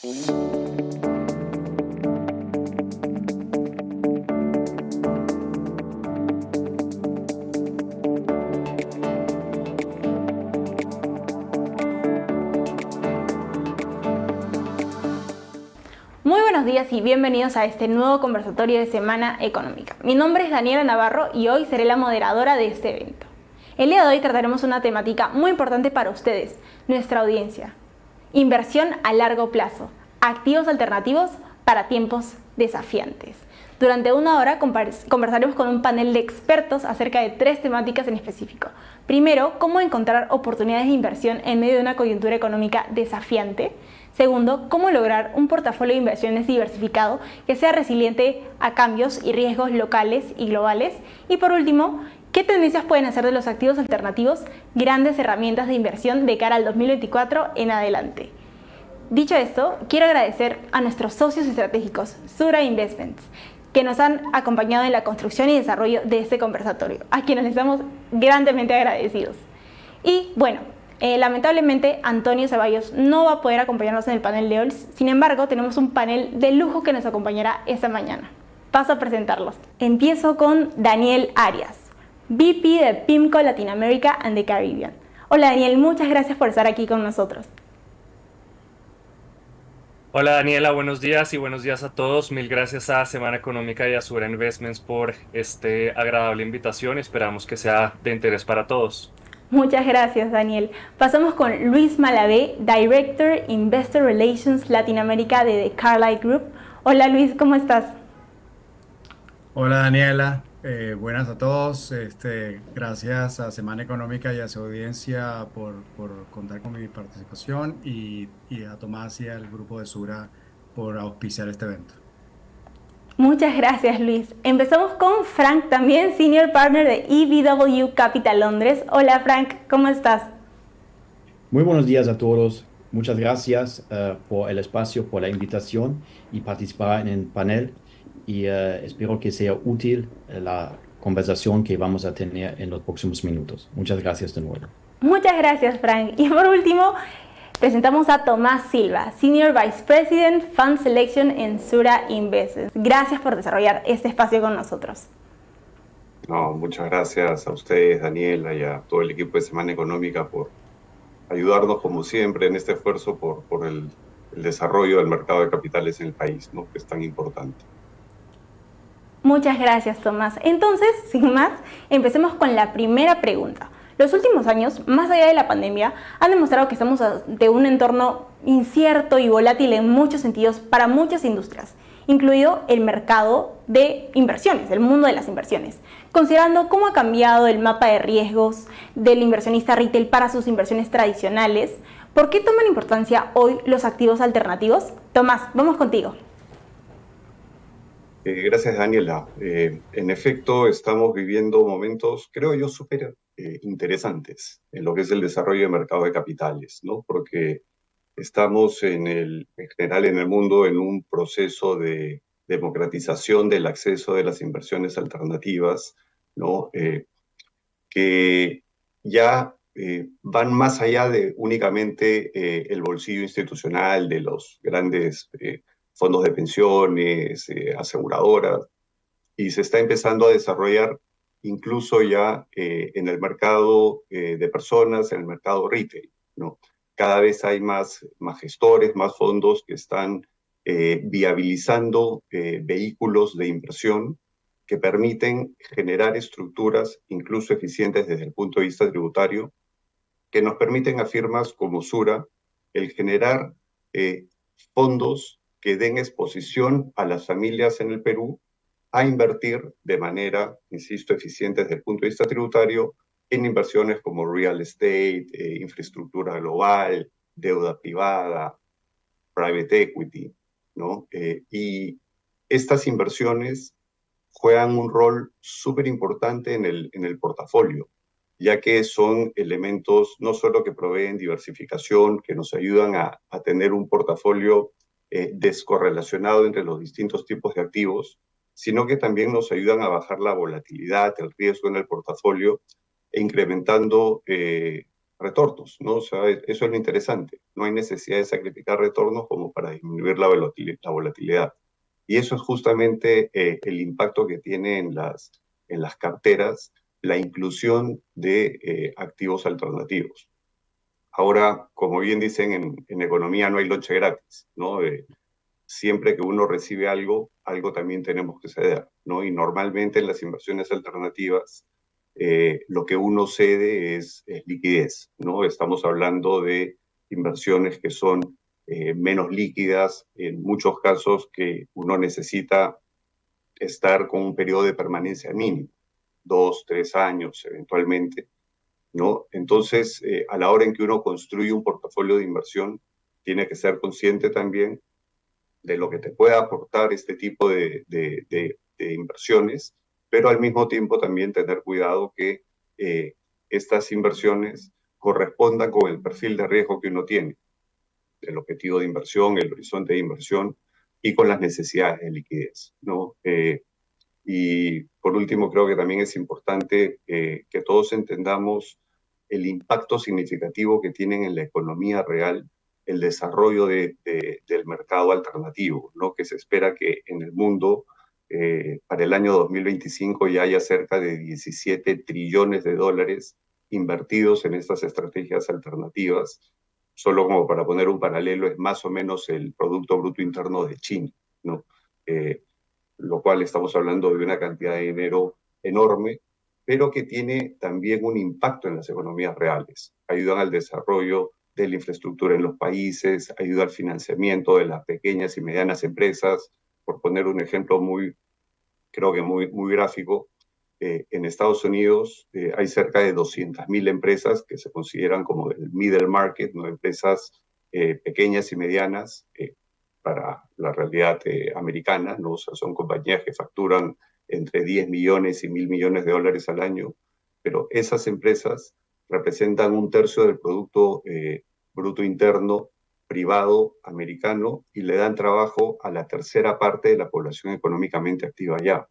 Muy buenos días y bienvenidos a este nuevo conversatorio de Semana Económica. Mi nombre es Daniela Navarro y hoy seré la moderadora de este evento. El día de hoy trataremos una temática muy importante para ustedes, nuestra audiencia. Inversión a largo plazo, activos alternativos para tiempos desafiantes. Durante una hora conversaremos con un panel de expertos acerca de 3 temáticas en específico. Primero, cómo encontrar oportunidades de inversión en medio de una coyuntura económica desafiante. Segundo, cómo lograr un portafolio de inversiones diversificado que sea resiliente a cambios y riesgos locales y globales. Y por último, ¿qué tendencias pueden hacer de los activos alternativos grandes herramientas de inversión de cara al 2024 en adelante? Dicho esto, quiero agradecer a nuestros socios estratégicos, Sura Investments, que nos han acompañado en la construcción y desarrollo de este conversatorio, a quienes les estamos grandemente agradecidos. Y bueno, lamentablemente Antonio Ceballos no va a poder acompañarnos en el panel de hoy, sin embargo tenemos un panel de lujo que nos acompañará esta mañana. Paso a presentarlos. Empiezo con Daniel Arias, VP de PIMCO Latinoamérica and the Caribbean. Hola Daniel, muchas gracias por estar aquí con nosotros. Hola Daniela, buenos días y buenos días a todos. Mil gracias a Semana Económica y a Sura Investments por esta agradable invitación. Esperamos que sea de interés para todos. Muchas gracias, Daniel. Pasamos con Luis Malavé, Director Investor Relations Latinoamérica de The Carlyle Group. Hola Luis, ¿cómo estás? Hola Daniela, buenas a todos. Gracias a Semana Económica y a su audiencia por contar con mi participación y a Tomás y al grupo de Sura por auspiciar este evento. Muchas gracias, Luis. Empezamos con Frank, también Senior Partner de EBW Capital Londres. Hola Frank, ¿cómo estás? Muy buenos días a todos. Muchas gracias por el espacio, por la invitación y participar en el panel. Y espero que sea útil la conversación que vamos a tener en los próximos minutos. Muchas gracias de nuevo. Muchas gracias, Frank. Y por último, presentamos a Tomás Silva, Senior Vice President Fund Selection en Sura Investments. Gracias por desarrollar este espacio con nosotros. No, muchas gracias a ustedes, Daniela, y a todo el equipo de Semana Económica por ayudarnos, como siempre, en este esfuerzo por el desarrollo del mercado de capitales en el país, ¿no?, que es tan importante. Muchas gracias, Tomás. Entonces, sin más, empecemos con la primera pregunta. Los últimos años, más allá de la pandemia, han demostrado que estamos ante un entorno incierto y volátil en muchos sentidos para muchas industrias, incluido el mercado de inversiones, el mundo de las inversiones. Considerando cómo ha cambiado el mapa de riesgos del inversionista retail para sus inversiones tradicionales, ¿por qué toman importancia hoy los activos alternativos? Tomás, vamos contigo. Gracias, Daniela. En efecto, estamos viviendo momentos, creo yo, súper interesantes en lo que es el desarrollo del mercado de capitales, ¿no? Porque estamos en general en el mundo en un proceso de democratización del acceso de las inversiones alternativas, ¿no? Que ya van más allá de únicamente el bolsillo institucional de los grandes fondos de pensiones, aseguradoras, y se está empezando a desarrollar incluso ya en el mercado de personas, en el mercado retail, ¿no? Cada vez hay más gestores, más fondos que están viabilizando vehículos de inversión que permiten generar estructuras incluso eficientes desde el punto de vista tributario, que nos permiten a firmas como Sura el generar fondos que den exposición a las familias en el Perú a invertir de manera, insisto, eficiente desde el punto de vista tributario en inversiones como real estate, infraestructura global, deuda privada, private equity, ¿no? Y estas inversiones juegan un rol súper importante en el portafolio, ya que son elementos no solo que proveen diversificación, que nos ayudan a tener un portafolio descorrelacionado entre los distintos tipos de activos, sino que también nos ayudan a bajar la volatilidad, el riesgo en el portafolio e incrementando retornos, ¿no? O sea, eso es lo interesante. No hay necesidad de sacrificar retornos como para disminuir la volatilidad. Y eso es justamente el impacto que tiene en las carteras la inclusión de activos alternativos. Ahora, como bien dicen en economía, no hay lonche gratis, ¿no? Siempre que uno recibe algo, algo también tenemos que ceder, ¿no? Y normalmente en las inversiones alternativas, lo que uno cede es liquidez, ¿no? Estamos hablando de inversiones que son menos líquidas, en muchos casos que uno necesita estar con un periodo de permanencia mínimo, 2, 3 años eventualmente, ¿no? Entonces, a la hora en que uno construye un portafolio de inversión, tiene que ser consciente también de lo que te puede aportar este tipo de inversiones, pero al mismo tiempo también tener cuidado que estas inversiones correspondan con el perfil de riesgo que uno tiene, el objetivo de inversión, el horizonte de inversión y con las necesidades de liquidez, ¿no? Y por último, creo que también es importante que todos entendamos el impacto significativo que tienen en la economía real el desarrollo del mercado alternativo, ¿no? Que se espera que en el mundo para el año 2025 ya haya cerca de 17 trillones de dólares invertidos en estas estrategias alternativas. Solo como para poner un paralelo, es más o menos el Producto Bruto Interno de China, ¿no? Lo cual estamos hablando de una cantidad de dinero enorme, pero que tiene también un impacto en las economías reales. Ayudan al desarrollo de la infraestructura en los países, ayuda al financiamiento de las pequeñas y medianas empresas. Por poner un ejemplo creo que muy gráfico, en Estados Unidos hay cerca de 200.000 empresas que se consideran como el middle market, ¿no? Empresas pequeñas y medianas, para la realidad americana, ¿no? O sea, son compañías que facturan entre 10 millones y 1.000 millones de dólares al año, pero esas empresas representan un tercio del Producto Bruto Interno privado americano y le dan trabajo a la tercera parte de la población económicamente activa allá.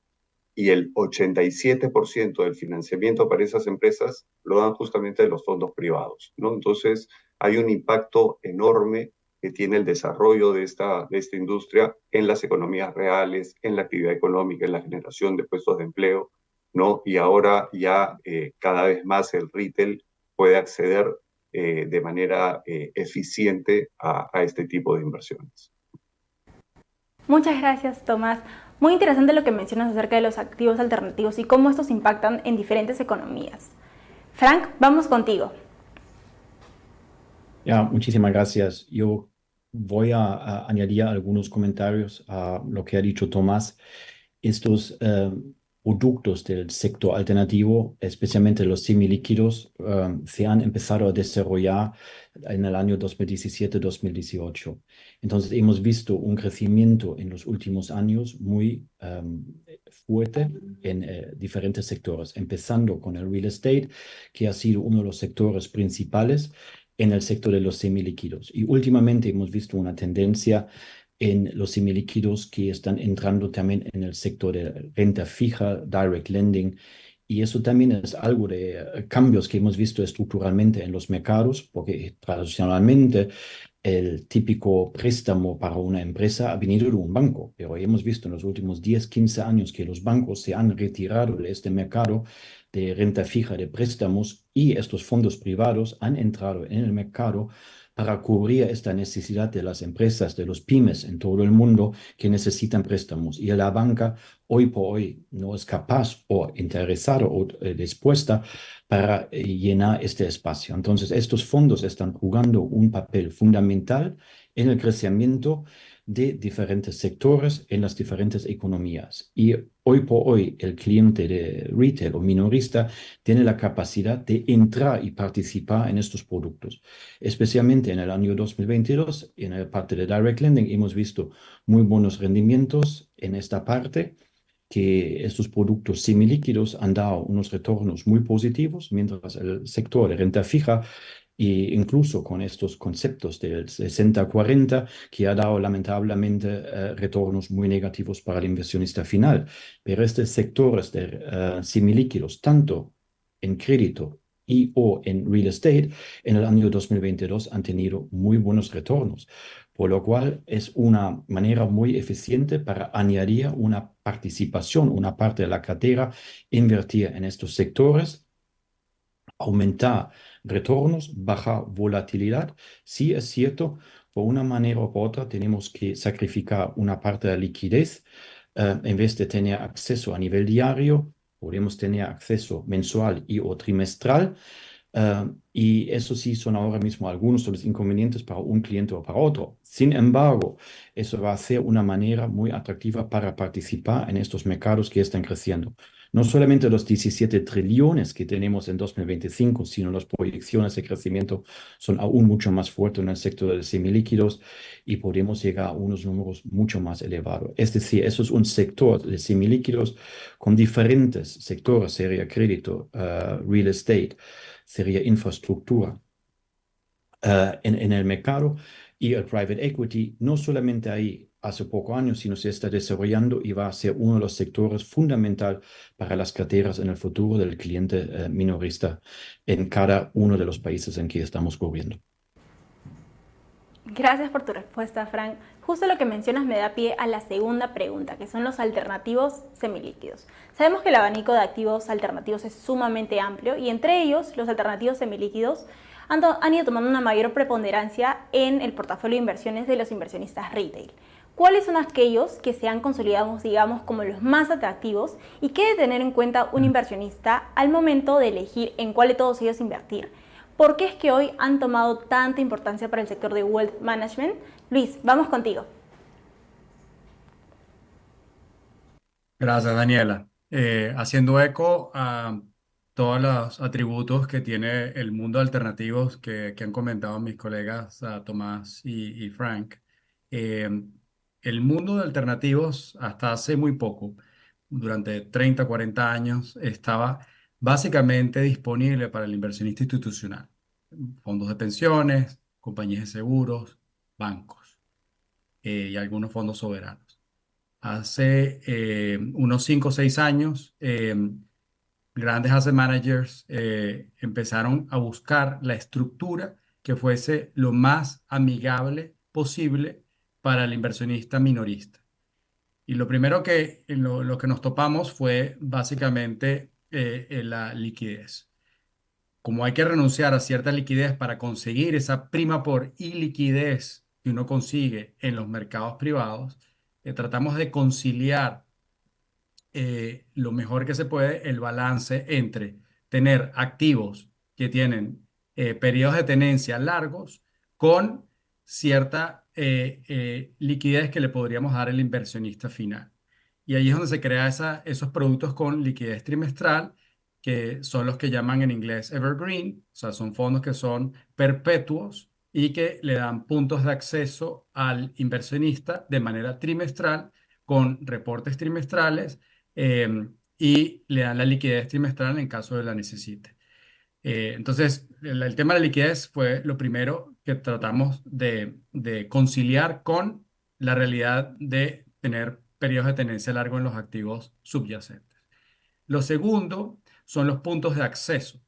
Y el 87% del financiamiento para esas empresas lo dan justamente de los fondos privados, ¿no? Entonces, hay un impacto enorme que tiene el desarrollo de esta industria en las economías reales, en la actividad económica, en la generación de puestos de empleo, ¿no? Y ahora ya cada vez más el retail puede acceder de manera eficiente a este tipo de inversiones. Muchas gracias, Tomás. Muy interesante lo que mencionas acerca de los activos alternativos y cómo estos impactan en diferentes economías. Frank, vamos contigo. Ya, muchísimas gracias. Yo voy a añadir algunos comentarios a lo que ha dicho Tomás. Estos productos del sector alternativo, especialmente los semilíquidos, se han empezado a desarrollar en el año 2017-2018. Entonces hemos visto un crecimiento en los últimos años muy fuerte en diferentes sectores, empezando con el real estate, que ha sido uno de los sectores principales en el sector de los semilíquidos. Y últimamente hemos visto una tendencia en los semilíquidos que están entrando también en el sector de renta fija, direct lending, y eso también es algo de cambios que hemos visto estructuralmente en los mercados, porque tradicionalmente el típico préstamo para una empresa ha venido de un banco, pero hemos visto en los últimos 10, 15 años que los bancos se han retirado de este mercado de renta fija de préstamos y estos fondos privados han entrado en el mercado para cubrir esta necesidad de las empresas, de los pymes en todo el mundo que necesitan préstamos. Y la banca hoy por hoy no es capaz o interesada o dispuesta para llenar este espacio. Entonces, estos fondos están jugando un papel fundamental en el crecimiento de diferentes sectores en las diferentes economías. Y hoy por hoy el cliente de retail o minorista tiene la capacidad de entrar y participar en estos productos. Especialmente en el año 2022, en la parte de direct lending, hemos visto muy buenos rendimientos en esta parte, que estos productos semilíquidos han dado unos retornos muy positivos, mientras el sector de renta fija, e incluso con estos conceptos del 60-40, que ha dado lamentablemente retornos muy negativos para el inversionista final. Pero estos sectores de semilíquidos, tanto en crédito y o en real estate en el año 2022 han tenido muy buenos retornos, por lo cual es una manera muy eficiente para añadir una participación, una parte de la cartera, invertir en estos sectores, aumentar retornos, bajar volatilidad. Sí es cierto, por una manera o por otra tenemos que sacrificar una parte de la liquidez. En vez de tener acceso a nivel diario, podemos tener acceso mensual y o trimestral. Y eso sí son ahora mismo algunos de los inconvenientes para un cliente o para otro. Sin embargo, eso va a ser una manera muy atractiva para participar en estos mercados que están creciendo. No solamente los 17 trillones que tenemos en 2025, sino las proyecciones de crecimiento son aún mucho más fuertes en el sector de semilíquidos y podemos llegar a unos números mucho más elevados. Es decir, eso es un sector de semilíquidos con diferentes sectores, sería crédito, real estate, sería infraestructura en el mercado, y el private equity no solamente ahí hace pocos años, sino se está desarrollando y va a ser uno de los sectores fundamental para las carteras en el futuro del cliente minorista en cada uno de los países en que estamos cubriendo. Gracias por tu respuesta, Frank. Justo lo que mencionas me da pie a la segunda pregunta, que son los alternativos semilíquidos. Sabemos que el abanico de activos alternativos es sumamente amplio y entre ellos los alternativos semilíquidos han ido tomando una mayor preponderancia en el portafolio de inversiones de los inversionistas retail. ¿Cuáles son aquellos que se han consolidado, digamos, como los más atractivos y qué debe tener en cuenta un inversionista al momento de elegir en cuál de todos ellos invertir? ¿Por qué es que hoy han tomado tanta importancia para el sector de wealth management? Luis, vamos contigo. Gracias, Daniela. Haciendo eco a todos los atributos que tiene el mundo alternativo que han comentado mis colegas Tomás y Frank. eh, el mundo de alternativos hasta hace muy poco, durante 30, 40 años, estaba básicamente disponible para el inversionista institucional. Fondos de pensiones, compañías de seguros, bancos y algunos fondos soberanos. Hace unos 5 o 6 años, grandes asset managers empezaron a buscar la estructura que fuese lo más amigable posible para el inversionista minorista. Y lo primero lo que nos topamos fue básicamente la liquidez. Como hay que renunciar a cierta liquidez para conseguir esa prima por iliquidez que uno consigue en los mercados privados, tratamos de conciliar lo mejor que se puede el balance entre tener activos que tienen periodos de tenencia largos con cierta liquidez que le podríamos dar al inversionista final. Y ahí es donde se crean esos productos con liquidez trimestral, que son los que llaman en inglés evergreen, o sea, son fondos que son perpetuos y que le dan puntos de acceso al inversionista de manera trimestral con reportes trimestrales y le dan la liquidez trimestral en caso de la necesite. Entonces, el tema de la liquidez fue lo primero que tratamos de conciliar con la realidad de tener periodos de tenencia largo en los activos subyacentes. Lo segundo son los puntos de acceso.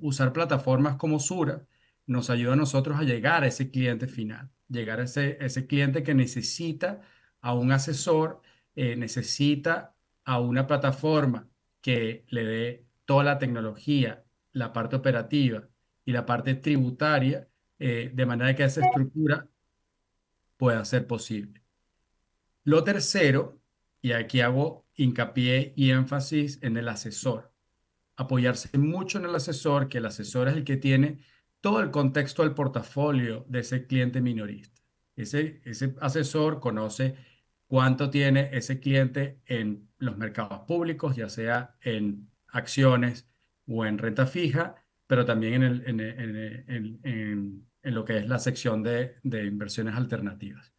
Usar plataformas como Sura nos ayuda a nosotros a llegar a ese cliente final, llegar a ese cliente que necesita a un asesor, necesita a una plataforma que le dé toda la tecnología, la parte operativa y la parte tributaria, de manera que esa estructura pueda ser posible. Lo tercero, y aquí hago hincapié y énfasis en el asesor, apoyarse mucho en el asesor, que el asesor es el que tiene todo el contexto del portafolio de ese cliente minorista. Ese asesor conoce cuánto tiene ese cliente en los mercados públicos, ya sea en acciones o en renta fija, pero también en lo que es la sección de inversiones alternativas.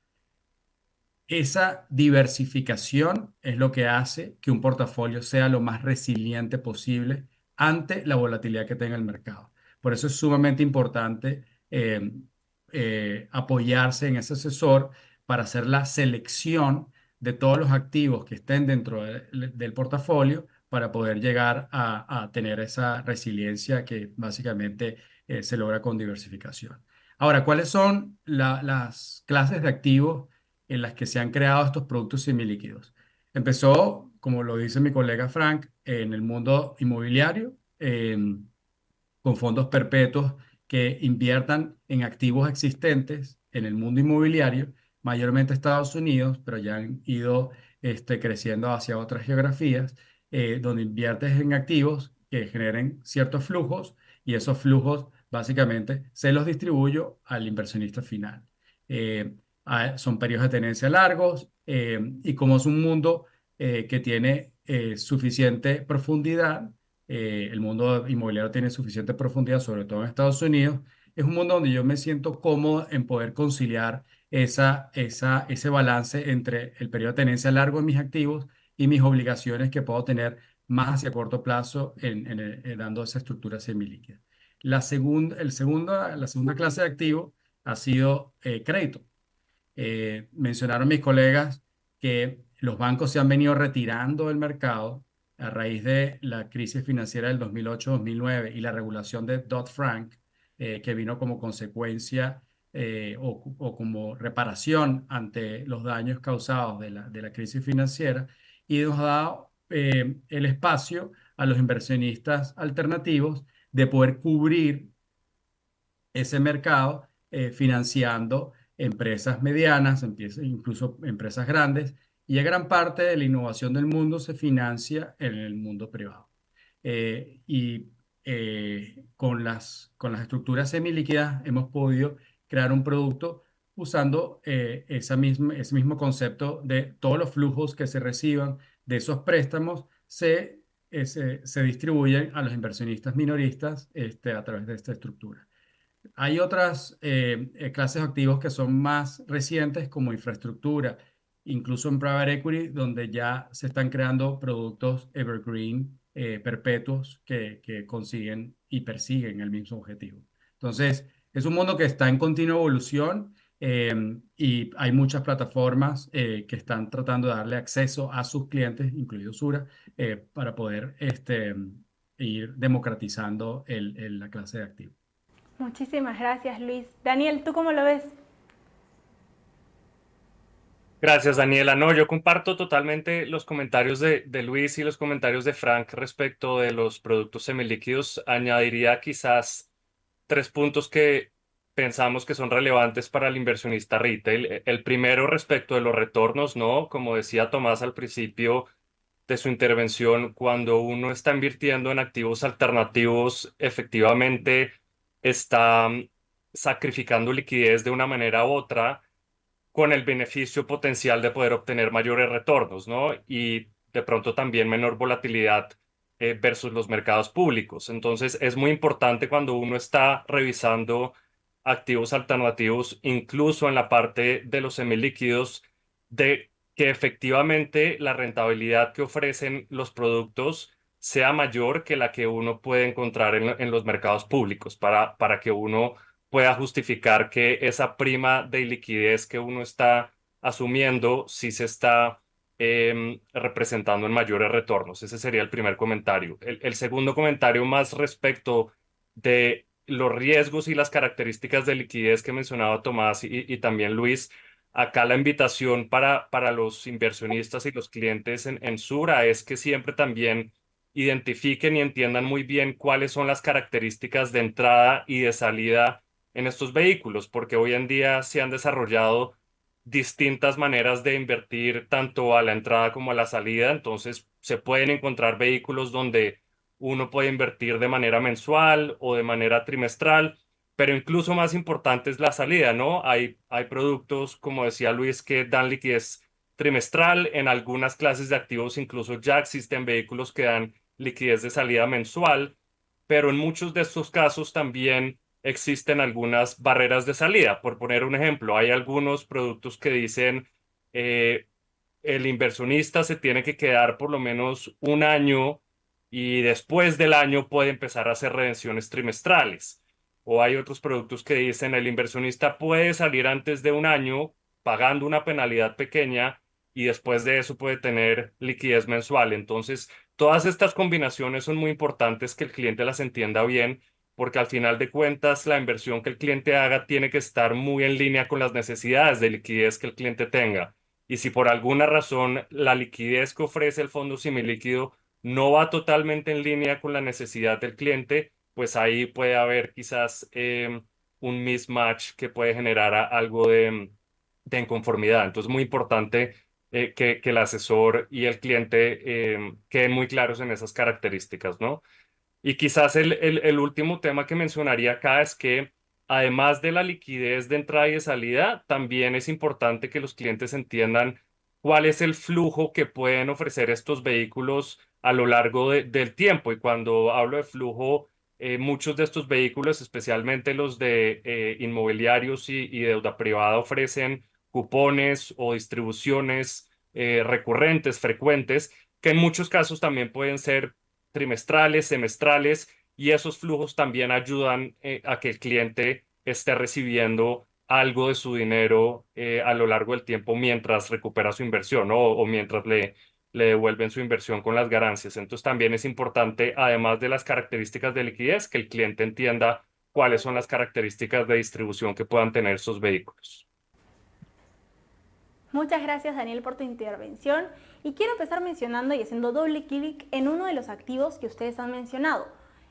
Esa diversificación es lo que hace que un portafolio sea lo más resiliente posible ante la volatilidad que tenga el mercado. Por eso es sumamente importante apoyarse en ese asesor para hacer la selección de todos los activos que estén dentro del portafolio para poder llegar a tener esa resiliencia que básicamente se logra con diversificación. Ahora, ¿cuáles son las clases de activos en las que se han creado estos productos semilíquidos? Empezó, como lo dice mi colega Frank, en el mundo inmobiliario, con fondos perpetuos que inviertan en activos existentes en el mundo inmobiliario, mayormente Estados Unidos, pero ya han ido creciendo hacia otras geografías, donde inviertes en activos que generen ciertos flujos y esos flujos básicamente se los distribuyo al inversionista final. Eh, Son periodos de tenencia largos, y como es un mundo que tiene suficiente profundidad, el mundo inmobiliario tiene suficiente profundidad, sobre todo en Estados Unidos. Es un mundo donde yo me siento cómodo en poder conciliar ese balance entre el periodo de tenencia largo de mis activos y mis obligaciones que puedo tener más hacia corto plazo dando esa estructura semilíquida. La segunda clase de activo ha sido crédito. Mencionaron mis colegas que los bancos se han venido retirando del mercado a raíz de la crisis financiera del 2008-2009 y la regulación de Dodd-Frank, que vino como consecuencia o como reparación ante los daños causados de la crisis financiera, y nos ha dado el espacio a los inversionistas alternativos de poder cubrir ese mercado, financiando empresas medianas, incluso empresas grandes, y a gran parte de la innovación del mundo se financia en el mundo privado. Con las estructuras semilíquidas hemos podido crear un producto usando ese mismo concepto de todos los flujos que se reciban de esos préstamos se distribuyen a los inversionistas minoristas a través de esta estructura. Hay otras clases de activos que son más recientes, como infraestructura, incluso en private equity, donde ya se están creando productos evergreen, perpetuos, que consiguen y persiguen el mismo objetivo. Entonces, es un mundo que está en continua evolución, y hay muchas plataformas que están tratando de darle acceso a sus clientes, incluido Sura, para poder ir democratizando la clase de activos. Muchísimas gracias, Luis. Daniel, ¿tú cómo lo ves? Gracias, Daniela. No, yo comparto totalmente los comentarios de Luis y los comentarios de Frank respecto de los productos semilíquidos. Añadiría quizás tres puntos que pensamos que son relevantes para el inversionista retail. El primero, respecto de los retornos, ¿no? Como decía Tomás al principio de su intervención, cuando uno está invirtiendo en activos alternativos, efectivamente está sacrificando liquidez de una manera u otra con el beneficio potencial de poder obtener mayores retornos, ¿no? Y de pronto también menor volatilidad versus los mercados públicos. Entonces, es muy importante cuando uno está revisando activos alternativos, incluso en la parte de los semilíquidos, de que efectivamente la rentabilidad que ofrecen los productos sea mayor que la que uno puede encontrar en los mercados públicos para que uno pueda justificar que esa prima de liquidez que uno está asumiendo sí se está representando en mayores retornos. Ese sería el primer comentario. El segundo comentario, más respecto de los riesgos y las características de liquidez que mencionaba Tomás y también Luis. Acá la invitación para los inversionistas y los clientes en Sura es que siempre también identifiquen y entiendan muy bien cuáles son las características de entrada y de salida en estos vehículos, porque hoy en día se han desarrollado distintas maneras de invertir tanto a la entrada como a la salida. Entonces se pueden encontrar vehículos donde uno puede invertir de manera mensual o de manera trimestral, pero incluso más importante es la salida, ¿no? Hay productos, como decía Luis, que dan liquidez trimestral. En algunas clases de activos incluso ya existen vehículos que dan liquidez de salida mensual, pero en muchos de estos casos también existen algunas barreras de salida. Por poner un ejemplo, hay algunos productos que dicen eh, el inversionista se tiene que quedar por lo menos un año y después del año puede empezar a hacer redenciones trimestrales. O hay otros productos que dicen el inversionista puede salir antes de un año pagando una penalidad pequeña y después de eso puede tener liquidez mensual. Entonces, Todas estas combinaciones son muy importantes que el cliente las entienda bien, porque al final de cuentas la inversión que el cliente haga tiene que estar muy en línea con las necesidades de liquidez que el cliente tenga. Y si por alguna razón la liquidez que ofrece el fondo semilíquido no va totalmente en línea con la necesidad del cliente, pues ahí puede haber quizás un mismatch que puede generar algo de inconformidad. Entonces, muy importante que el asesor y el cliente queden muy claros en esas características, ¿no? Y quizás el último tema que mencionaría acá es que además de la liquidez de entrada y de salida, también es importante que los clientes entiendan cuál es el flujo que pueden ofrecer estos vehículos a lo largo del tiempo. Y cuando hablo de flujo, muchos de estos vehículos, especialmente los de inmobiliarios y deuda privada, ofrecen cupones o distribuciones recurrentes, frecuentes, que en muchos casos también pueden ser trimestrales, semestrales, y esos flujos también ayudan a que el cliente esté recibiendo algo de su dinero a lo largo del tiempo mientras recupera su inversión, ¿no? O mientras le devuelven su inversión con las ganancias. Entonces también es importante, además de las características de liquidez, que el cliente entienda cuáles son las características de distribución que puedan tener esos vehículos. Muchas gracias, Daniel, por tu intervención, y quiero empezar mencionando y haciendo doble clic en uno de los activos que ustedes han mencionado,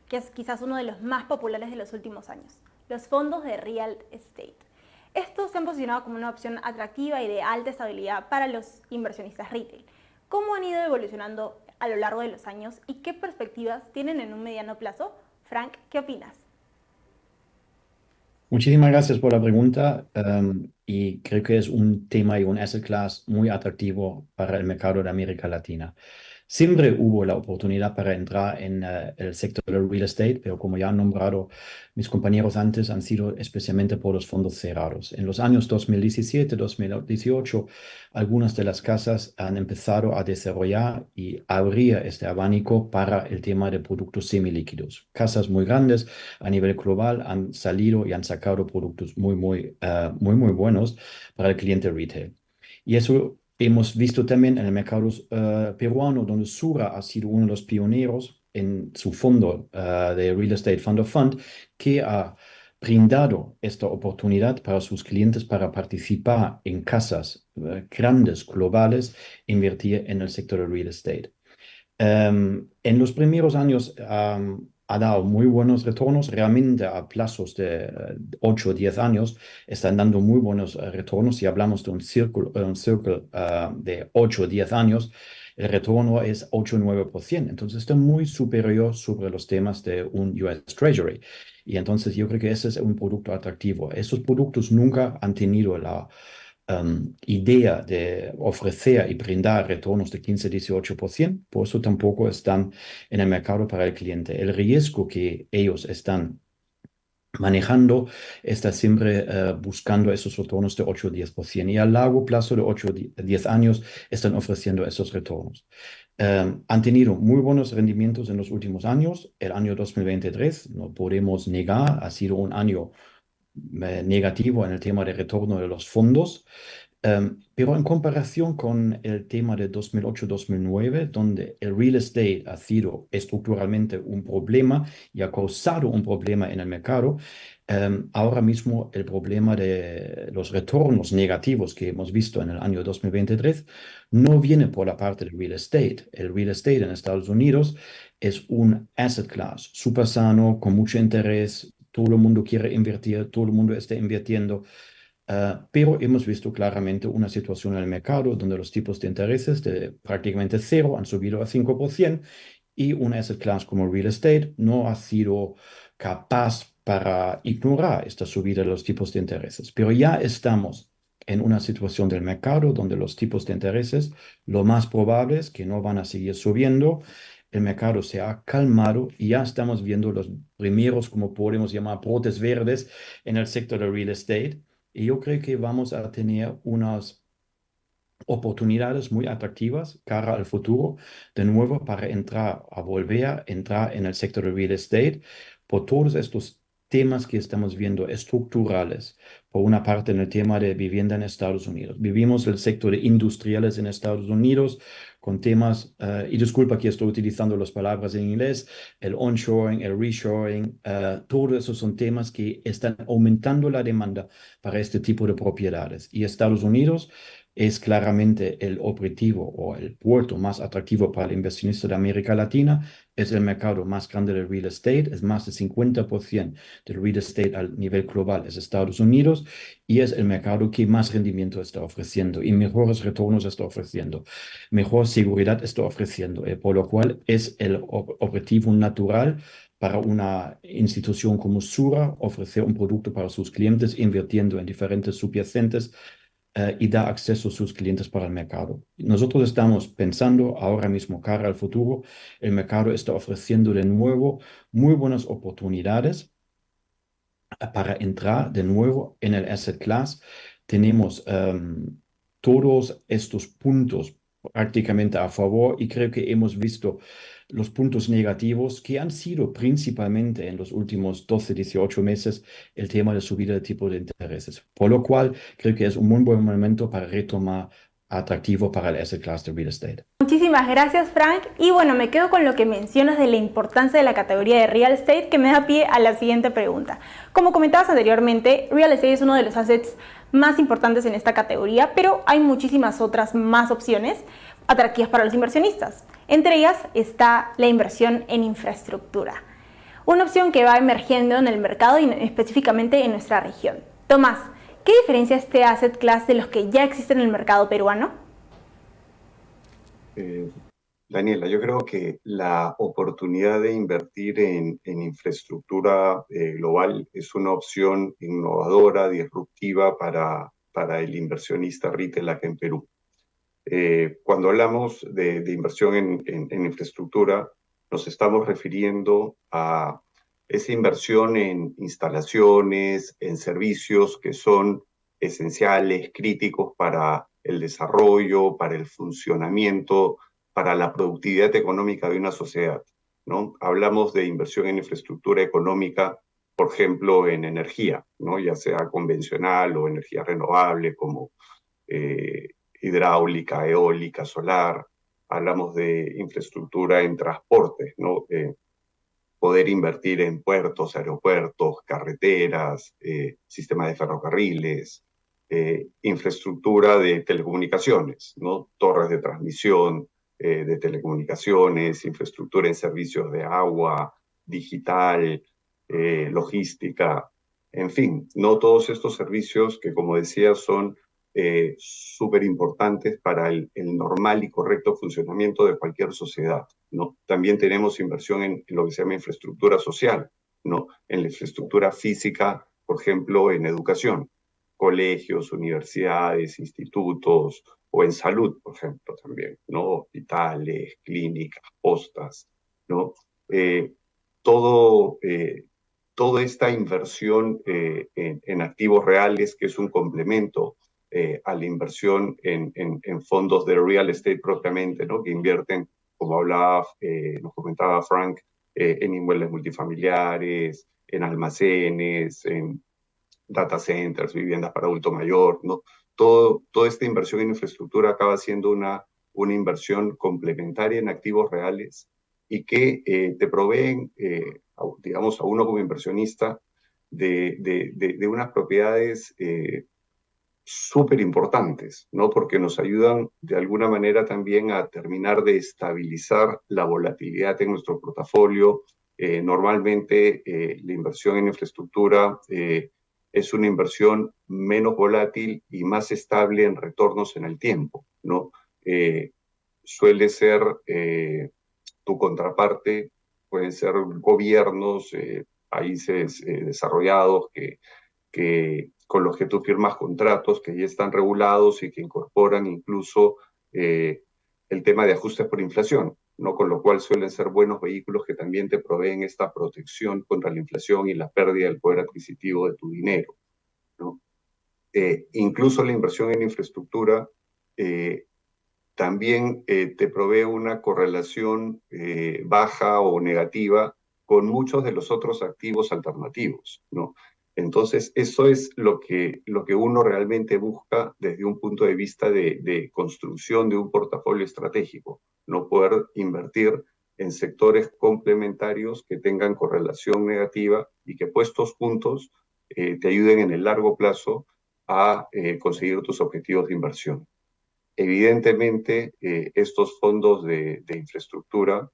que es quizás uno de los más populares de los últimos años, los fondos de real estate. Estos se han posicionado como una opción atractiva y de alta estabilidad para los inversionistas retail. ¿Cómo han ido evolucionando a lo largo de los años y qué perspectivas tienen en un mediano plazo? Frank, ¿qué opinas? Muchísimas gracias por la pregunta, y creo que es un tema y un asset class muy atractivo para el mercado de América Latina. Siempre hubo la oportunidad para entrar en el sector del real estate, pero como ya han nombrado mis compañeros antes, han sido especialmente por los fondos cerrados. En los años 2017, 2018, algunas de las casas han empezado a desarrollar y abrir este abanico para el tema de productos semilíquidos. Casas muy grandes a nivel global han salido y han sacado productos muy buenos para el cliente retail. Y eso hemos visto también en el mercado peruano, donde Sura ha sido uno de los pioneros en su fondo de Real Estate Fund of Fund, que ha brindado esta oportunidad para sus clientes para participar en casas grandes, globales, invertir en el sector de real estate. En los primeros años ha dado muy buenos retornos, realmente a plazos de 8 o 10 años están dando muy buenos retornos. Si hablamos de un círculo de 8 o 10 años, el retorno es 8 o 9%. Entonces está muy superior sobre los temas de un US Treasury. Y entonces yo creo que ese es un producto atractivo. Esos productos nunca han tenido la idea de ofrecer y brindar retornos de 15-18%, por eso tampoco están en el mercado para el cliente. El riesgo que ellos están manejando está siempre buscando esos retornos de 8 o 10%, y a largo plazo de 8 o 10 años están ofreciendo esos retornos. Han tenido muy buenos rendimientos en los últimos años. El año 2023, no podemos negar, ha sido un año negativo en el tema de retorno de los fondos, pero en comparación con el tema de 2008-2009, donde el real estate ha sido estructuralmente un problema y ha causado un problema en el mercado, ahora mismo el problema de los retornos negativos que hemos visto en el año 2023 no viene por la parte del real estate. El real estate en Estados Unidos es un asset class súper sano, con mucho interés. Todo el mundo quiere invertir, todo el mundo está invirtiendo, pero hemos visto claramente una situación en el mercado donde los tipos de intereses de prácticamente cero han subido a 5%, y un asset class como real estate no ha sido capaz para ignorar esta subida de los tipos de intereses. Pero ya estamos en una situación del mercado donde los tipos de intereses, lo más probable es que no van a seguir subiendo. El mercado se ha calmado y ya estamos viendo los primeros, como podemos llamar, brotes verdes en el sector de real estate. Y yo creo que vamos a tener unas oportunidades muy atractivas cara al futuro, de nuevo para volver a entrar en el sector de real estate por todos estos temas que estamos viendo estructurales. Por una parte, en el tema de vivienda en Estados Unidos. Vivimos el sector de industriales en Estados Unidos con temas, y disculpa que estoy utilizando las palabras en inglés, el onshoring, el reshoring, todo eso son temas que están aumentando la demanda para este tipo de propiedades. Y Estados Unidos es claramente el objetivo o el puerto más atractivo para el inversionista de América Latina. Es el mercado más grande del real estate, es más del 50% del real estate a nivel global, es Estados Unidos, y es el mercado que más rendimiento está ofreciendo y mejores retornos está ofreciendo, mejor seguridad está ofreciendo, por lo cual es el objetivo natural para una institución como Sura ofrecer un producto para sus clientes invirtiendo en diferentes subyacentes y da acceso a sus clientes para el mercado. Nosotros estamos pensando ahora mismo cara al futuro. El mercado está ofreciendo de nuevo muy buenas oportunidades para entrar de nuevo en el asset class. Tenemos todos estos puntos prácticamente a favor y creo que hemos visto los puntos negativos que han sido principalmente en los últimos 12, 18 meses el tema de subida de tipo de intereses. Por lo cual creo que es un muy buen momento para retomar atractivo para el asset class de real estate. Muchísimas gracias, Frank. Y bueno, me quedo con lo que mencionas de la importancia de la categoría de real estate, que me da pie a la siguiente pregunta. Como comentabas anteriormente, real estate es uno de los assets más importantes en esta categoría, pero hay muchísimas otras más opciones atractivas para los inversionistas. Entre ellas está la inversión en infraestructura, una opción que va emergiendo en el mercado y específicamente en nuestra región. Tomás, ¿qué diferencia este asset class de los que ya existen en el mercado peruano? Daniela, yo creo que la oportunidad de invertir en infraestructura global es una opción innovadora, disruptiva para el inversionista retail acá en Perú. Cuando hablamos de inversión en infraestructura, nos estamos refiriendo a esa inversión en instalaciones, en servicios que son esenciales, críticos para el desarrollo, para el funcionamiento, para la productividad económica de una sociedad, ¿no? Hablamos de inversión en infraestructura económica, por ejemplo, en energía, ¿no? Ya sea convencional o energía renovable, como hidráulica, eólica, solar. Hablamos de infraestructura en transporte, ¿no? Poder invertir en puertos, aeropuertos, carreteras, sistemas de ferrocarriles, infraestructura de telecomunicaciones, ¿no? Torres de transmisión de telecomunicaciones, infraestructura en servicios de agua, digital, logística, en fin, no todos estos servicios que, como decía, son súper importantes para el normal y correcto funcionamiento de cualquier sociedad, ¿no? También tenemos inversión en lo que se llama infraestructura social, ¿no? En la infraestructura física, por ejemplo, en educación, colegios, universidades, institutos, o en salud, por ejemplo, también, ¿no? Hospitales, clínicas, postas, ¿no? Todo, toda esta inversión en activos reales, que es un complemento a la inversión en fondos de real estate propiamente, ¿no? Que invierten, como hablaba, nos comentaba Frank, en inmuebles multifamiliares, en almacenes, en data centers, viviendas para adulto mayor, ¿no? Toda esta inversión en infraestructura acaba siendo una inversión complementaria en activos reales y que te proveen, digamos, a uno como inversionista de unas propiedades súper importantes, ¿no? Porque nos ayudan de alguna manera también a terminar de estabilizar la volatilidad en nuestro portafolio. Normalmente la inversión en infraestructura es una inversión menos volátil y más estable en retornos en el tiempo, ¿no? Suele ser tu contraparte, pueden ser gobiernos, países desarrollados con los que tú firmas contratos que ya están regulados y que incorporan incluso el tema de ajustes por inflación, ¿no? Con lo cual suelen ser buenos vehículos que también te proveen esta protección contra la inflación y la pérdida del poder adquisitivo de tu dinero, ¿no? Incluso la inversión en infraestructura también te provee una correlación baja o negativa con muchos de los otros activos alternativos, ¿no? Entonces, eso es lo que uno realmente busca desde un punto de vista de construcción de un portafolio estratégico, no poder invertir en sectores complementarios que tengan correlación negativa y que puestos juntos te ayuden en el largo plazo a conseguir tus objetivos de inversión. Evidentemente, estos fondos de infraestructura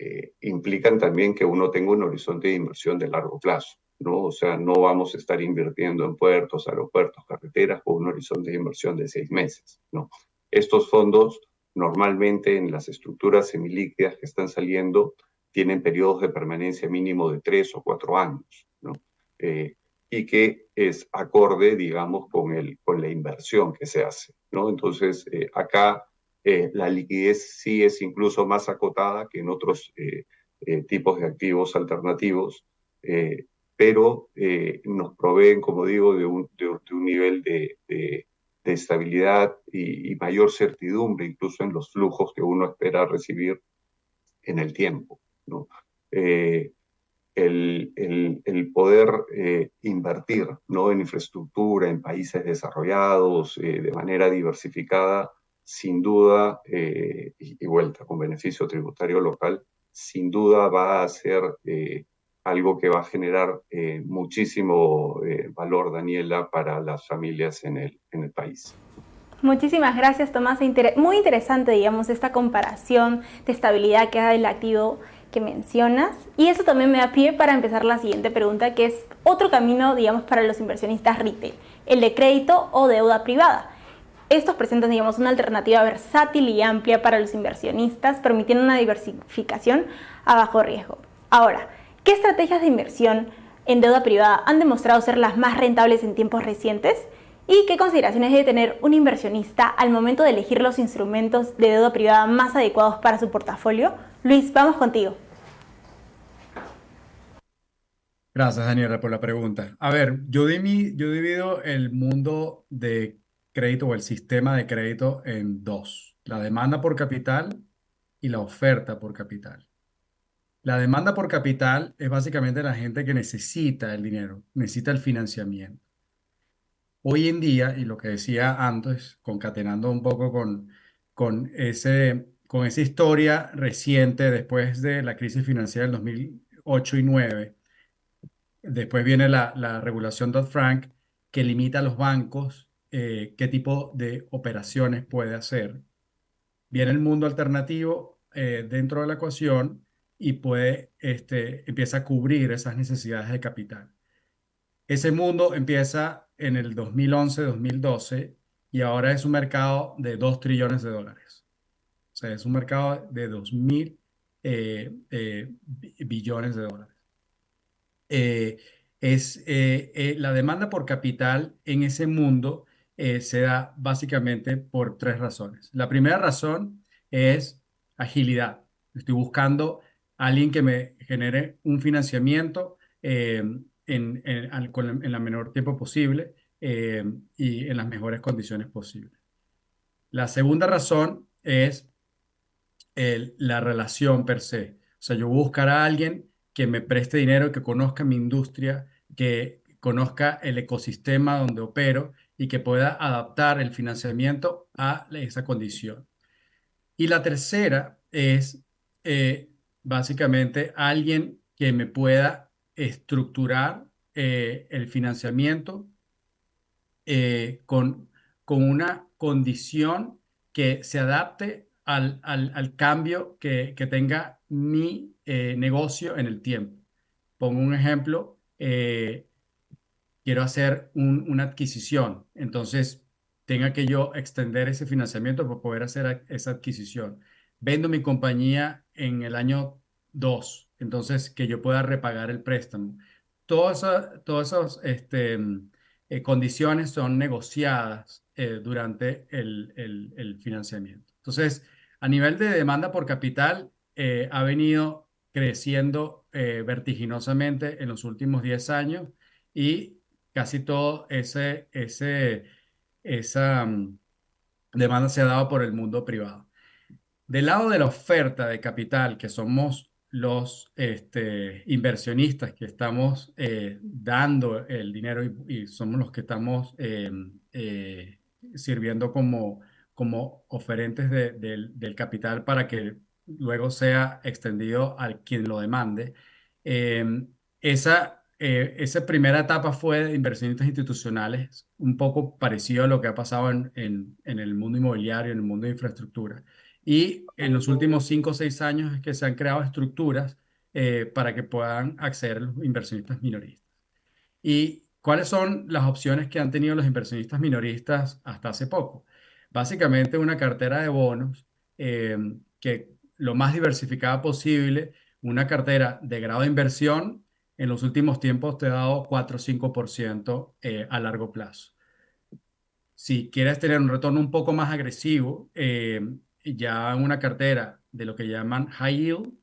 eh, implican también que uno tenga un horizonte de inversión de largo plazo, ¿no? O sea, no vamos a estar invirtiendo en puertos, aeropuertos, carreteras con un horizonte de inversión de 6 meses, ¿no? Estos fondos normalmente en las estructuras semilíquidas que están saliendo tienen periodos de permanencia mínimo de 3 o 4 años, ¿no? Eh, y que es acorde, digamos, con la inversión que se hace, ¿no? Entonces, acá la liquidez sí es incluso más acotada que en otros tipos de activos alternativos, pero nos proveen, como digo, de un nivel de estabilidad y mayor certidumbre, incluso en los flujos que uno espera recibir en el tiempo, ¿no? Eh, el poder invertir, ¿no? En infraestructura, en países desarrollados, de manera diversificada, sin duda, y vuelta con beneficio tributario local, sin duda va a ser algo que va a generar muchísimo valor, Daniela, para las familias en el país. Muchísimas gracias, Tomás. Muy interesante, digamos, esta comparación de estabilidad que da el activo que mencionas. Y eso también me da pie para empezar la siguiente pregunta, que es otro camino, digamos, para los inversionistas retail, el de crédito o deuda privada. Estos presentan, digamos, una alternativa versátil y amplia para los inversionistas, permitiendo una diversificación a bajo riesgo. Ahora, ¿qué estrategias de inversión en deuda privada han demostrado ser las más rentables en tiempos recientes? ¿Y qué consideraciones debe tener un inversionista al momento de elegir los instrumentos de deuda privada más adecuados para su portafolio? Luis, vamos contigo. Gracias, Daniela, por la pregunta. A ver, yo divido el mundo de crédito o el sistema de crédito en dos: la demanda por capital y la oferta por capital. La demanda por capital es básicamente la gente que necesita el dinero, necesita el financiamiento. Hoy en día, y lo que decía antes, concatenando un poco con esa historia reciente después de la crisis financiera del 2008 y 2009, después viene la regulación Dodd-Frank que limita a los bancos qué tipo de operaciones puede hacer. Viene el mundo alternativo dentro de la ecuación y empieza a cubrir esas necesidades de capital. Ese mundo empieza en el 2011-2012 y ahora es un mercado de 2 trillones de dólares. O sea, es un mercado de 2.000 billones de dólares. La demanda por capital en ese mundo se da básicamente por tres razones. La primera razón es agilidad. Estoy buscando a alguien que me genere un financiamiento en la menor tiempo posible y en las mejores condiciones posibles. La segunda razón es la relación per se. O sea, yo voy a buscar a alguien que me preste dinero, que conozca mi industria, que conozca el ecosistema donde opero y que pueda adaptar el financiamiento a esa condición. Y la tercera es básicamente alguien que me pueda estructurar el financiamiento con una condición que se adapte al cambio que tenga mi negocio en el tiempo. Pongo un ejemplo, quiero hacer una adquisición, entonces tenga que yo extender ese financiamiento para poder hacer esa adquisición. Vendo mi compañía en el año 2, entonces que yo pueda repagar el préstamo. Todas esas condiciones son negociadas durante el financiamiento. Entonces, a nivel de demanda por capital, ha venido creciendo vertiginosamente en los últimos 10 años y casi todo esa demanda se ha dado por el mundo privado. Del lado de la oferta de capital, que somos los inversionistas que estamos dando el dinero y somos los que estamos sirviendo como oferentes del capital para que luego sea extendido al quien lo demande. Esa primera etapa fue de inversionistas institucionales, un poco parecido a lo que ha pasado en el mundo inmobiliario, en el mundo de infraestructura. Y en los últimos 5 o 6 años es que se han creado estructuras para que puedan acceder los inversionistas minoristas. ¿Y cuáles son las opciones que han tenido los inversionistas minoristas hasta hace poco? Básicamente una cartera de bonos eh, que lo más diversificada posible, una cartera de grado de inversión, en los últimos tiempos te ha dado 4 o 5% a largo plazo. Si quieres tener un retorno un poco más agresivo, ya en una cartera de lo que llaman high yield,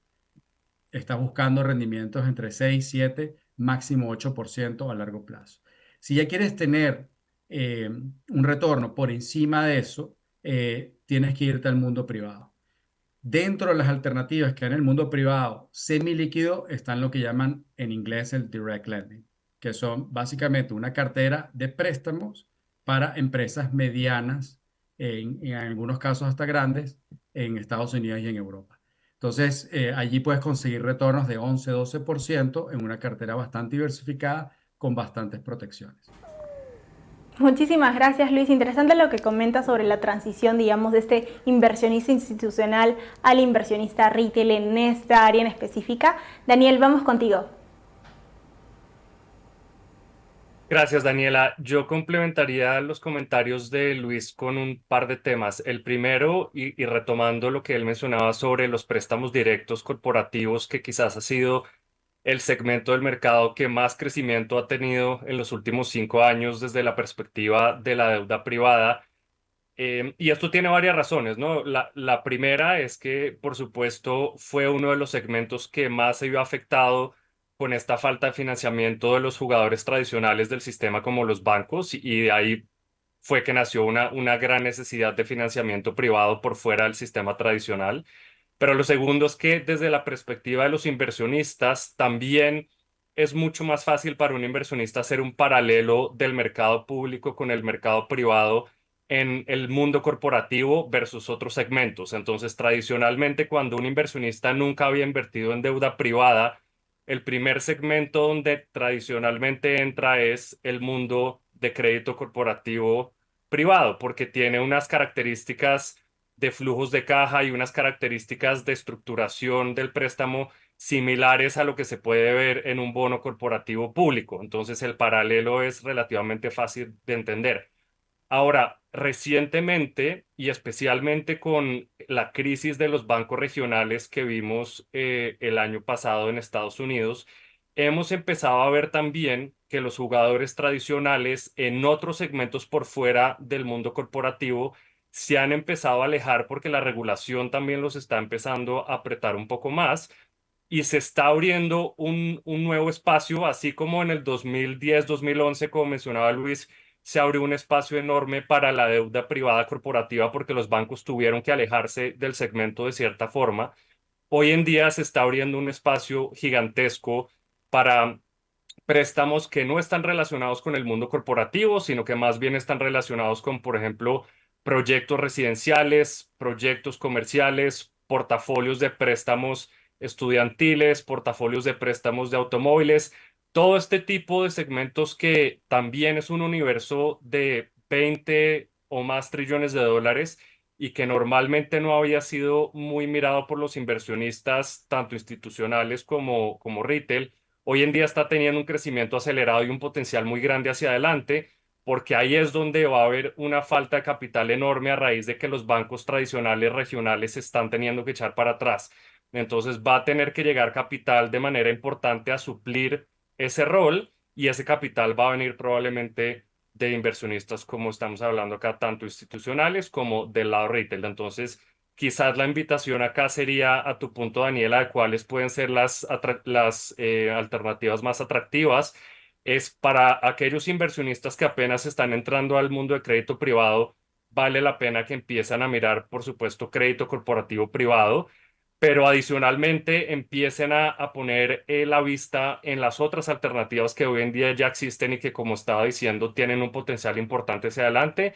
estás buscando rendimientos entre 6, 7, máximo 8% a largo plazo. Si ya quieres tener un retorno por encima de eso, tienes que irte al mundo privado. Dentro de las alternativas que hay en el mundo privado semilíquido están lo que llaman en inglés el direct lending, que son básicamente una cartera de préstamos para empresas medianas, en algunos casos hasta grandes, en Estados Unidos y en Europa. Entonces, allí puedes conseguir retornos de 11-12% en una cartera bastante diversificada con bastantes protecciones. Muchísimas gracias, Luis. Interesante lo que comenta sobre la transición, digamos, de este inversionista institucional al inversionista retail en esta área en específica. Daniel, vamos contigo. Gracias, Daniela. Yo complementaría los comentarios de Luis con un par de temas. El primero, y retomando lo que él mencionaba sobre los préstamos directos corporativos, que quizás ha sido el segmento del mercado que más crecimiento ha tenido en los últimos 5 años desde la perspectiva de la deuda privada. Y esto tiene varias razones, ¿no? La primera es que, por supuesto, fue uno de los segmentos que más se vio afectado con esta falta de financiamiento de los jugadores tradicionales del sistema como los bancos, y de ahí fue que nació una gran necesidad de financiamiento privado por fuera del sistema tradicional. Pero lo segundo es que desde la perspectiva de los inversionistas, también es mucho más fácil para un inversionista hacer un paralelo del mercado público con el mercado privado en el mundo corporativo versus otros segmentos. Entonces, tradicionalmente, cuando un inversionista nunca había invertido en deuda privada, el primer segmento donde tradicionalmente entra es el mundo de crédito corporativo privado, porque tiene unas características de flujos de caja y unas características de estructuración del préstamo similares a lo que se puede ver en un bono corporativo público. Entonces, el paralelo es relativamente fácil de entender. Ahora, recientemente y especialmente con la crisis de los bancos regionales que vimos el año pasado en Estados Unidos, hemos empezado a ver también que los jugadores tradicionales en otros segmentos por fuera del mundo corporativo se han empezado a alejar porque la regulación también los está empezando a apretar un poco más y se está abriendo un nuevo espacio, así como en el 2010-2011, como mencionaba Luis, se abrió un espacio enorme para la deuda privada corporativa porque los bancos tuvieron que alejarse del segmento de cierta forma. Hoy en día se está abriendo un espacio gigantesco para préstamos que no están relacionados con el mundo corporativo, sino que más bien están relacionados con, por ejemplo, proyectos residenciales, proyectos comerciales, portafolios de préstamos estudiantiles, portafolios de préstamos de automóviles, todo este tipo de segmentos que también es un universo de 20 o más trillones de dólares y que normalmente no había sido muy mirado por los inversionistas, tanto institucionales como retail. Hoy en día está teniendo un crecimiento acelerado y un potencial muy grande hacia adelante, porque ahí es donde va a haber una falta de capital enorme a raíz de que los bancos tradicionales regionales se están teniendo que echar para atrás. Entonces va a tener que llegar capital de manera importante a suplir ese rol, y ese capital va a venir probablemente de inversionistas como estamos hablando acá, tanto institucionales como del lado retail. Entonces, quizás la invitación acá sería a tu punto, Daniela, de cuáles pueden ser las alternativas más atractivas. Es para aquellos inversionistas que apenas están entrando al mundo de crédito privado, vale la pena que empiezan a mirar, por supuesto, crédito corporativo privado. pero adicionalmente empiecen a poner la vista en las otras alternativas que hoy en día ya existen y que, como estaba diciendo, tienen un potencial importante hacia adelante,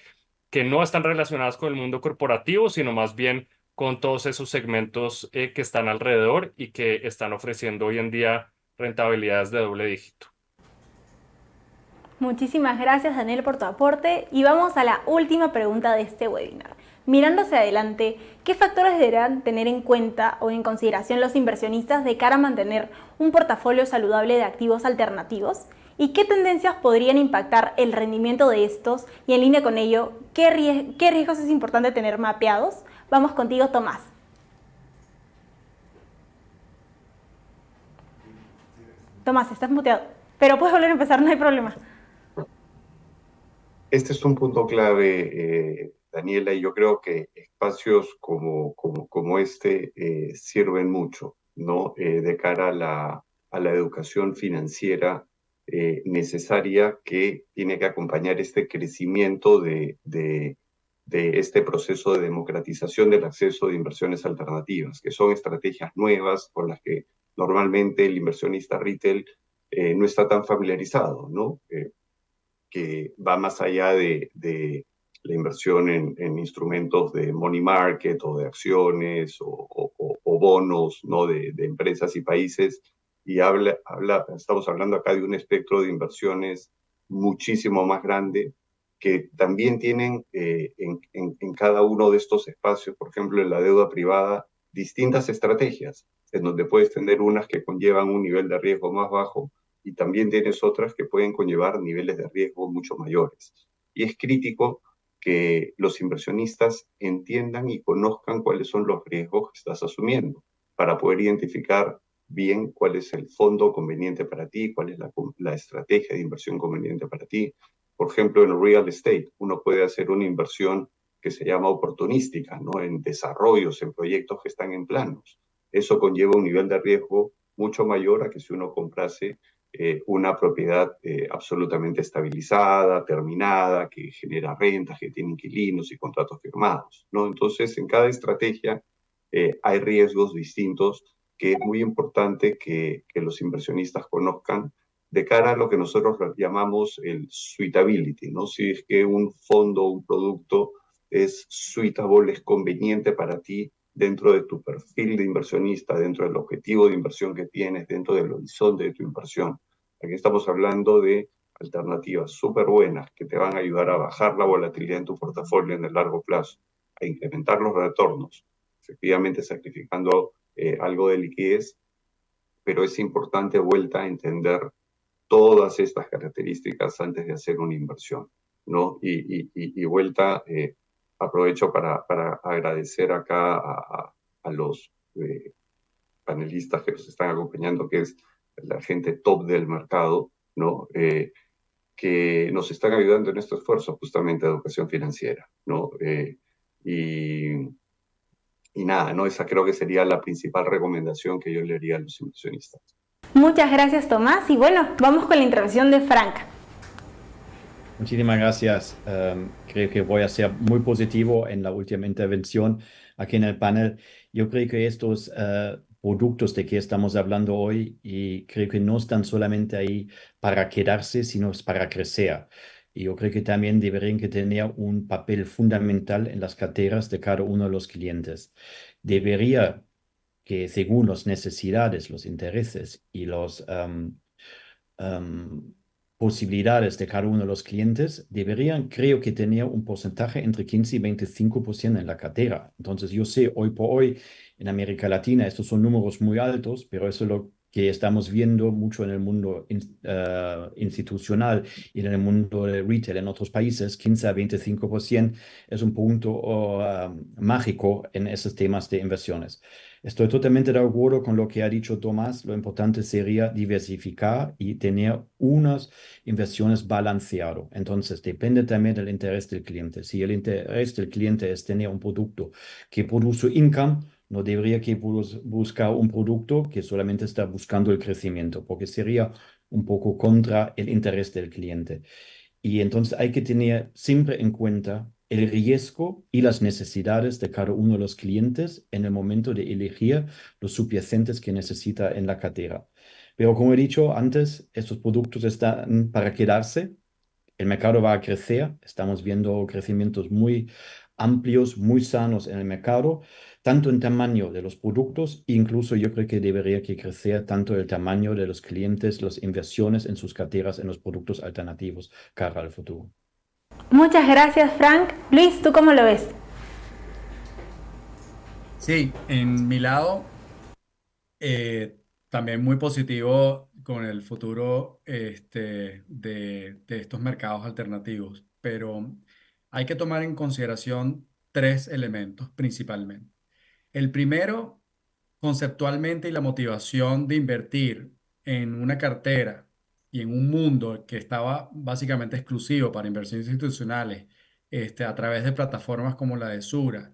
que no están relacionadas con el mundo corporativo, sino más bien con todos esos segmentos que están alrededor y que están ofreciendo hoy en día rentabilidades de doble dígito. Muchísimas gracias, Daniel, por tu aporte. Y vamos a la última pregunta de este webinar. Mirando hacia adelante, ¿qué factores deberán tener en cuenta o en consideración los inversionistas de cara a mantener un portafolio saludable de activos alternativos? ¿Y qué tendencias podrían impactar el rendimiento de estos? Y en línea con ello, ¿qué riesgos es importante tener mapeados? Vamos contigo, Tomás. Tomás, estás muteado. Pero puedes volver a empezar, no hay problema. Este es un punto clave, Daniela, y yo creo que espacios como este sirven mucho, ¿no? De cara a la educación financiera necesaria que tiene que acompañar este crecimiento de este proceso de democratización del acceso de inversiones alternativas, que son estrategias nuevas con las que normalmente el inversionista retail no está tan familiarizado, ¿no? Que va más allá de la inversión en instrumentos de money market o de acciones o bonos, ¿no? De empresas y países. Y estamos hablando acá de un espectro de inversiones muchísimo más grande que también tienen en cada uno de estos espacios, por ejemplo, en la deuda privada, distintas estrategias, en donde puedes tener unas que conllevan un nivel de riesgo más bajo y también tienes otras que pueden conllevar niveles de riesgo mucho mayores. Y es crítico que los inversionistas entiendan y conozcan cuáles son los riesgos que estás asumiendo para poder identificar bien cuál es el fondo conveniente para ti, cuál es la estrategia de inversión conveniente para ti. Por ejemplo, en real estate, uno puede hacer una inversión que se llama oportunística, ¿no? En desarrollos, en proyectos que están en planos. Eso conlleva un nivel de riesgo mucho mayor a que si uno comprase una propiedad absolutamente estabilizada, terminada, que genera rentas, que tiene inquilinos y contratos firmados, ¿no? Entonces, en cada estrategia hay riesgos distintos que es muy importante que los inversionistas conozcan de cara a lo que nosotros llamamos el suitability, ¿no? Si es que un fondo o un producto es suitable, es conveniente para ti dentro de tu perfil de inversionista, dentro del objetivo de inversión que tienes, dentro del horizonte de tu inversión. Aquí estamos hablando de alternativas súper buenas que te van a ayudar a bajar la volatilidad en tu portafolio en el largo plazo, a incrementar los retornos, efectivamente sacrificando algo de liquidez, pero es importante vuelta a entender todas estas características antes de hacer una inversión, ¿no? Y vuelta, aprovecho para agradecer acá a los panelistas que nos están acompañando, que es la gente top del mercado, ¿no? Que nos están ayudando en este esfuerzo justamente de educación financiera, ¿no? Y nada, ¿no? Esa creo que sería la principal recomendación que yo le haría a los inversionistas. Muchas gracias, Tomás. Y bueno, vamos con la intervención de Frank. Muchísimas gracias. Creo que voy a ser muy positivo en la última intervención aquí en el panel. Yo creo que estos productos de que estamos hablando hoy, y creo que no están solamente ahí para quedarse, sino para crecer. Y yo creo que también deberían que tener un papel fundamental en las carteras de cada uno de los clientes. Debería que, según las necesidades, los intereses y los posibilidades de cada uno de los clientes, deberían, creo que, tener un porcentaje entre 15 y 25% en la cartera. Entonces, yo sé, hoy por hoy, en América Latina, estos son números muy altos, pero eso es lo que estamos viendo mucho en el mundo institucional y en el mundo de retail en otros países. 15 a 25% es un punto mágico en esos temas de inversiones. Estoy totalmente de acuerdo con lo que ha dicho Tomás. Lo importante sería diversificar y tener unas inversiones balanceadas. Entonces, depende también del interés del cliente. Si el interés del cliente es tener un producto que produce income, no debería que buscar un producto que solamente está buscando el crecimiento, porque sería un poco contra el interés del cliente. Y entonces hay que tener siempre en cuenta el riesgo y las necesidades de cada uno de los clientes en el momento de elegir los subyacentes que necesita en la cartera. Pero como he dicho antes, estos productos están para quedarse. El mercado va a crecer. Estamos viendo crecimientos muy amplios, muy sanos en el mercado, tanto en tamaño de los productos, incluso yo creo que debería que crecer tanto el tamaño de los clientes, las inversiones en sus carteras, en los productos alternativos cara al futuro. Muchas gracias, Frank. Luis, ¿tú cómo lo ves? Sí, en mi lado, también muy positivo con el futuro de estos mercados alternativos, pero hay que tomar en consideración tres elementos principalmente. El primero, conceptualmente, y la motivación de invertir en una cartera y en un mundo que estaba básicamente exclusivo para inversiones institucionales, a través de plataformas como la de Sura,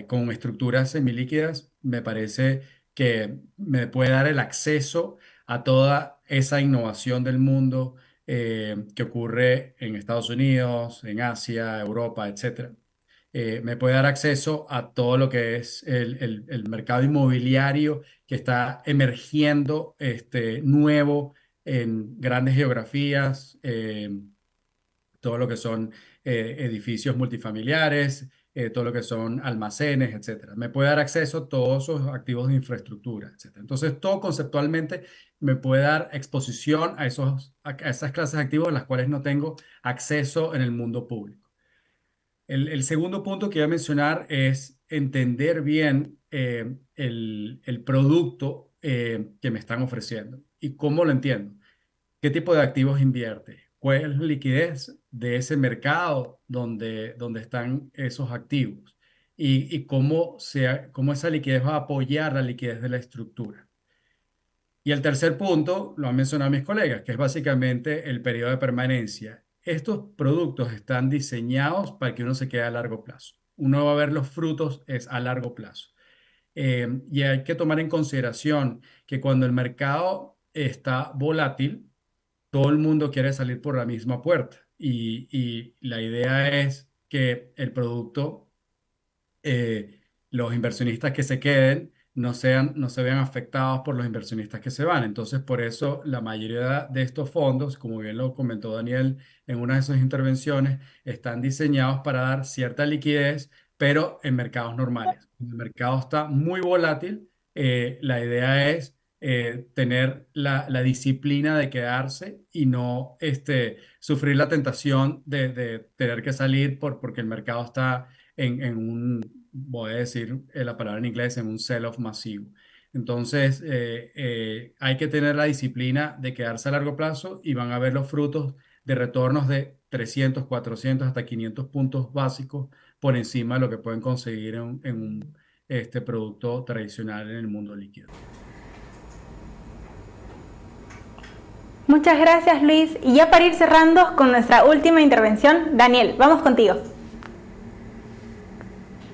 con estructuras semilíquidas, me parece que me puede dar el acceso a toda esa innovación del mundo que ocurre en Estados Unidos, en Asia, Europa, etcétera. Me puede dar acceso a todo lo que es el mercado inmobiliario que está emergiendo nuevo en grandes geografías, todo lo que son edificios multifamiliares, todo lo que son almacenes, etcétera. Me puede dar acceso a todos esos activos de infraestructura, etcétera. Entonces, todo conceptualmente me puede dar exposición a esas clases de activos a las cuales no tengo acceso en el mundo público. El segundo punto que voy a mencionar es entender bien el producto que me están ofreciendo y cómo lo entiendo. ¿Qué tipo de activos invierte? ¿Cuál es la liquidez de ese mercado donde están esos activos? Y cómo esa liquidez va a apoyar la liquidez de la estructura. Y el tercer punto, lo han mencionado mis colegas, que es básicamente el periodo de permanencia. Estos productos están diseñados para que uno se quede a largo plazo. Uno va a ver los frutos es a largo plazo. Y hay que tomar en consideración que cuando el mercado está volátil, todo el mundo quiere salir por la misma puerta. Y la idea es que el producto los inversionistas que se queden no se vean afectados por los inversionistas que se van. Entonces, por eso la mayoría de estos fondos, como bien lo comentó Daniel en una de sus intervenciones, están diseñados para dar cierta liquidez, pero en mercados normales. Cuando el mercado está muy volátil, la idea es tener la disciplina de quedarse y no sufrir la tentación de tener que salir porque el mercado está en voy a decir la palabra en inglés, en un sell-off masivo. Entonces, hay que tener la disciplina de quedarse a largo plazo y van a ver los frutos de retornos de 300, 400, hasta 500 puntos básicos por encima de lo que pueden conseguir en un producto tradicional en el mundo líquido. Muchas gracias, Luis. Y ya para ir cerrando con nuestra última intervención, Daniel, vamos contigo.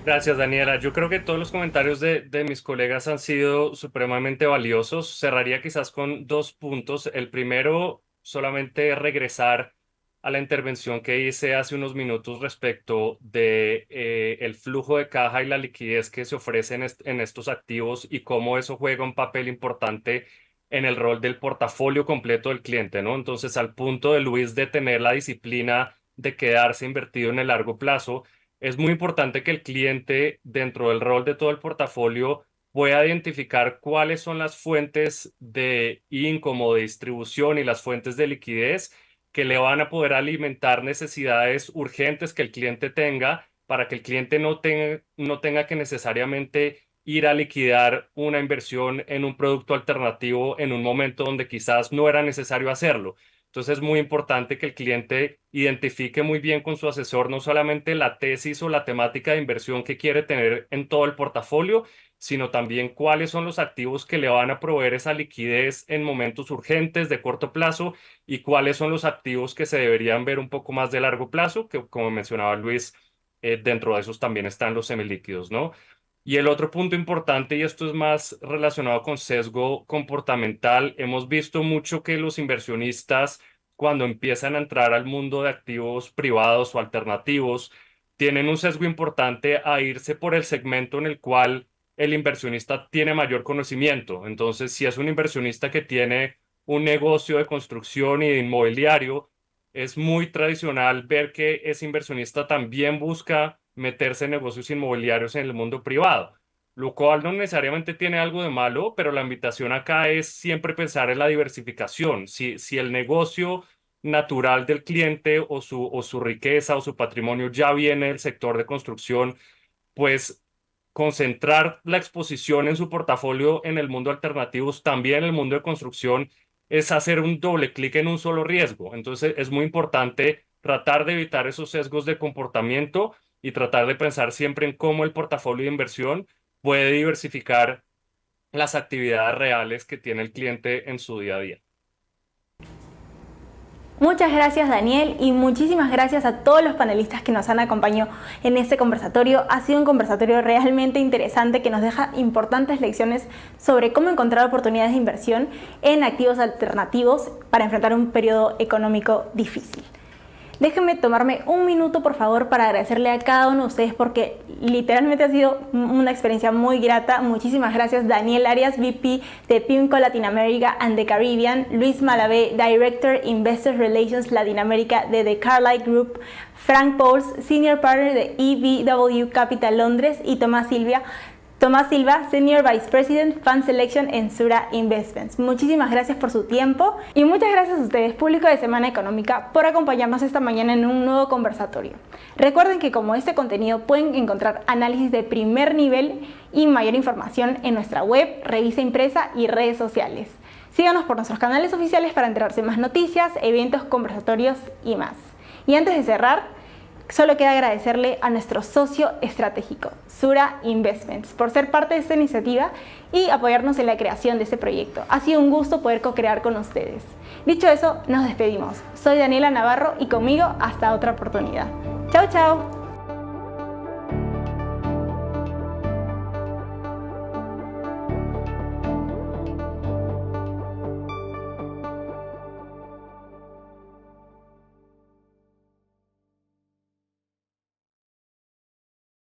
Gracias, Daniela. Yo creo que todos los comentarios de mis colegas han sido supremamente valiosos. Cerraría quizás con dos puntos. El primero, solamente regresar a la intervención que hice hace unos minutos respecto de el flujo de caja y la liquidez que se ofrece en estos activos y cómo eso juega un papel importante en el rol del portafolio completo del cliente, ¿no? Entonces, al punto de Luis de tener la disciplina de quedarse invertido en el largo plazo, es muy importante que el cliente, dentro del rol de todo el portafolio, pueda identificar cuáles son las fuentes de income, de distribución y las fuentes de liquidez que le van a poder alimentar necesidades urgentes que el cliente tenga para que el cliente no tenga que necesariamente ir a liquidar una inversión en un producto alternativo en un momento donde quizás no era necesario hacerlo. Entonces es muy importante que el cliente identifique muy bien con su asesor no solamente la tesis o la temática de inversión que quiere tener en todo el portafolio, sino también cuáles son los activos que le van a proveer esa liquidez en momentos urgentes de corto plazo y cuáles son los activos que se deberían ver un poco más de largo plazo, que como mencionaba Luis, dentro de esos también están los semilíquidos, ¿no? Y el otro punto importante, y esto es más relacionado con sesgo comportamental, hemos visto mucho que los inversionistas, cuando empiezan a entrar al mundo de activos privados o alternativos, tienen un sesgo importante a irse por el segmento en el cual el inversionista tiene mayor conocimiento. Entonces, si es un inversionista que tiene un negocio de construcción y de inmobiliario, es muy tradicional ver que ese inversionista también busca meterse en negocios inmobiliarios en el mundo privado, lo cual no necesariamente tiene algo de malo, pero la invitación acá es siempre pensar en la diversificación. Si el negocio natural del cliente o su riqueza o su patrimonio ya viene del sector de construcción, pues concentrar la exposición en su portafolio en el mundo alternativos, también en el mundo de construcción, es hacer un doble clic en un solo riesgo. Entonces es muy importante tratar de evitar esos sesgos de comportamiento y tratar de pensar siempre en cómo el portafolio de inversión puede diversificar las actividades reales que tiene el cliente en su día a día. Muchas gracias, Daniel, y muchísimas gracias a todos los panelistas que nos han acompañado en este conversatorio. Ha sido un conversatorio realmente interesante que nos deja importantes lecciones sobre cómo encontrar oportunidades de inversión en activos alternativos para enfrentar un periodo económico difícil. Déjenme tomarme un minuto, por favor, para agradecerle a cada uno de ustedes porque literalmente ha sido una experiencia muy grata. Muchísimas gracias, Daniel Arias, VP de PIMCO Latinoamérica and the Caribbean, Luis Malavé, Director Investor Relations Latinoamérica de The Carlyle Group, Frank Pauls, Senior Partner de EVW Capital Londres, y Tomás Silva, Senior Vice President Fund Selection en Sura Investments. Muchísimas gracias por su tiempo y muchas gracias a ustedes, público de Semana Económica, por acompañarnos esta mañana en un nuevo conversatorio. Recuerden que como este contenido pueden encontrar análisis de primer nivel y mayor información en nuestra web, revista impresa y redes sociales. Síganos por nuestros canales oficiales para enterarse de más noticias, eventos, conversatorios y más. Y antes de cerrar, solo queda agradecerle a nuestro socio estratégico, Sura Investments, por ser parte de esta iniciativa y apoyarnos en la creación de este proyecto. Ha sido un gusto poder co-crear con ustedes. Dicho eso, nos despedimos. Soy Daniela Navarro y conmigo hasta otra oportunidad. Chao, chao.